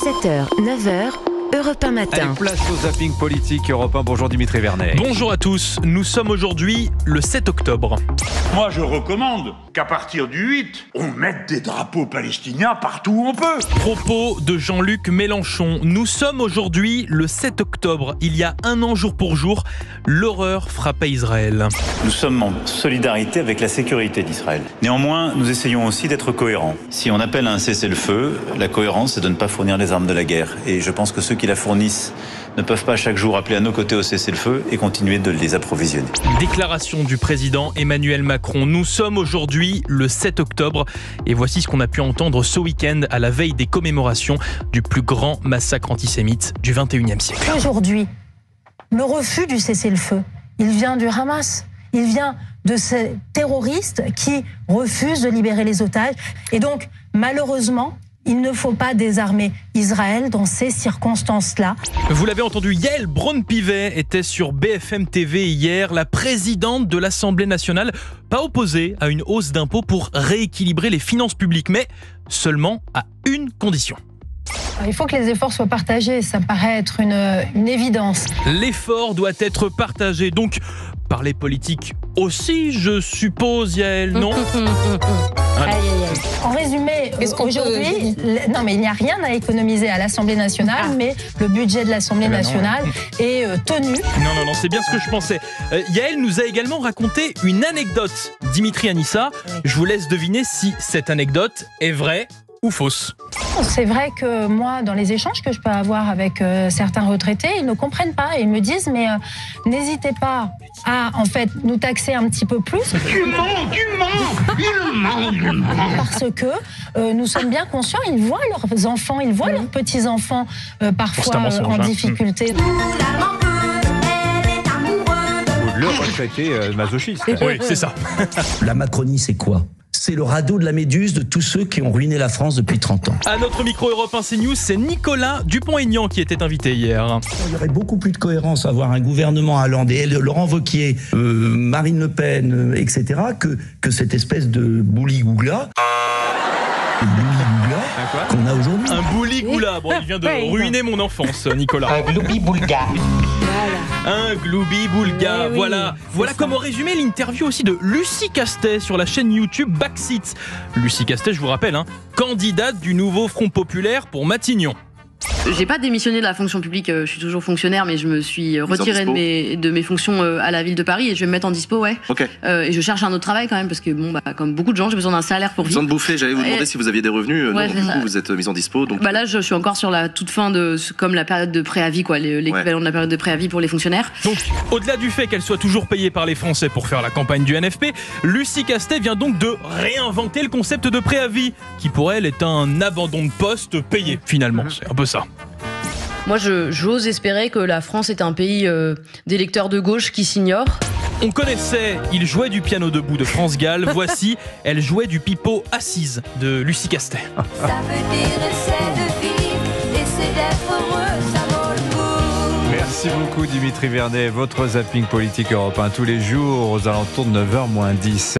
7h, 9h, Europe 1 matin. Allez, place au zapping politique Europe 1. Bonjour Dimitri Vernet. Bonjour à tous, nous sommes aujourd'hui le 7 octobre. Moi, je recommande qu'à partir du 8, on mette des drapeaux palestiniens partout où on peut. Propos de Jean-Luc Mélenchon. Nous sommes aujourd'hui le 7 octobre. Il y a un an jour pour jour, l'horreur frappait Israël. Nous sommes en solidarité avec la sécurité d'Israël. Néanmoins, nous essayons aussi d'être cohérents. Si on appelle à un cessez-le-feu, la cohérence, c'est de ne pas fournir les armes de la guerre. Et je pense que ceux qui la fournissent ne peuvent pas chaque jour appeler à nos côtés au cessez-le-feu et continuer de les approvisionner. Déclaration du président Emmanuel Macron. Nous sommes aujourd'hui le 7 octobre et voici ce qu'on a pu entendre ce week-end à la veille des commémorations du plus grand massacre antisémite du 21e siècle. Aujourd'hui, le refus du cessez-le-feu, il vient du Hamas. Il vient de ces terroristes qui refusent de libérer les otages. Et donc, malheureusement, il ne faut pas désarmer Israël dans ces circonstances-là. Vous l'avez entendu, Yael Braun-Pivet était sur BFM TV hier, la présidente de l'Assemblée nationale, pas opposée à une hausse d'impôts pour rééquilibrer les finances publiques, mais seulement à une condition. Il faut que les efforts soient partagés, ça me paraît être une évidence. L'effort doit être partagé, donc par les politiques aussi, je suppose, Yael, non? En résumé, aujourd'hui, non mais il n'y a rien à économiser à l'Assemblée nationale, mais le budget de l'Assemblée nationale est tenu. Non, c'est bien ce que je pensais. Yael nous a également raconté une anecdote. Dimitri Anissa, je vous laisse deviner si cette anecdote est vraie ou fausse. C'est vrai que moi, dans les échanges que je peux avoir avec certains retraités, ils ne comprennent pas et ils me disent mais n'hésitez pas à en fait nous taxer un petit peu plus. Tu mens, il ment. Parce que nous sommes bien conscients, ils voient leurs enfants, ils voient leurs petits-enfants parfois en difficulté. Le retraité masochiste. Oui, c'est ça. La Macronie, c'est quoi ? C'est le radeau de la Méduse de tous ceux qui ont ruiné la France depuis 30 ans. À notre micro Europe 1 CNews, c'est Nicolas Dupont-Aignan qui était invité hier. Il y aurait beaucoup plus de cohérence à avoir un gouvernement allant des Laurent Wauquiez, Marine Le Pen, etc., que cette espèce de bouli-goula. Qu'on a aujourd'hui. Un bouli-goula. Bon, il vient de ruiner mon enfance, Nicolas. Un gloubi-boulga. Un gloubi-boulga, voilà comment résumer l'interview aussi de Lucie Castet sur la chaîne YouTube Backseat. Lucie Castet, je vous rappelle, candidate du nouveau Front Populaire pour Matignon. J'ai pas démissionné de la fonction publique, je suis toujours fonctionnaire, mais je me suis retirée de mes fonctions à la ville de Paris et je vais me mettre en dispo, ouais. Ok. Et je cherche un autre travail quand même parce que comme beaucoup de gens, j'ai besoin d'un salaire pour vivre. Besoin de bouffer, j'allais vous demander si vous aviez des revenus. Ouais, non, du coup, vous êtes mise en dispo. Donc... Là, je suis encore sur la toute fin comme la période de préavis, quoi, l'équivalent de la période de préavis pour les fonctionnaires. Donc, au-delà du fait qu'elle soit toujours payée par les Français pour faire la campagne du NFP, Lucie Castet vient donc de réinventer le concept de préavis, qui pour elle est un abandon de poste payé, finalement. C'est un peu ça. Moi, j'ose espérer que la France est un pays d'électeurs de gauche qui s'ignorent. On connaissait Il jouait du piano debout de France Gall. Voici Elle jouait du pipeau assise de Lucie Castet. Ça veut dire essaie de vivre, essaie d'être heureux, ça vaut le coup. Merci beaucoup Dimitri Vernet. Votre zapping politique Europe 1 tous les jours aux alentours de 9h moins 10.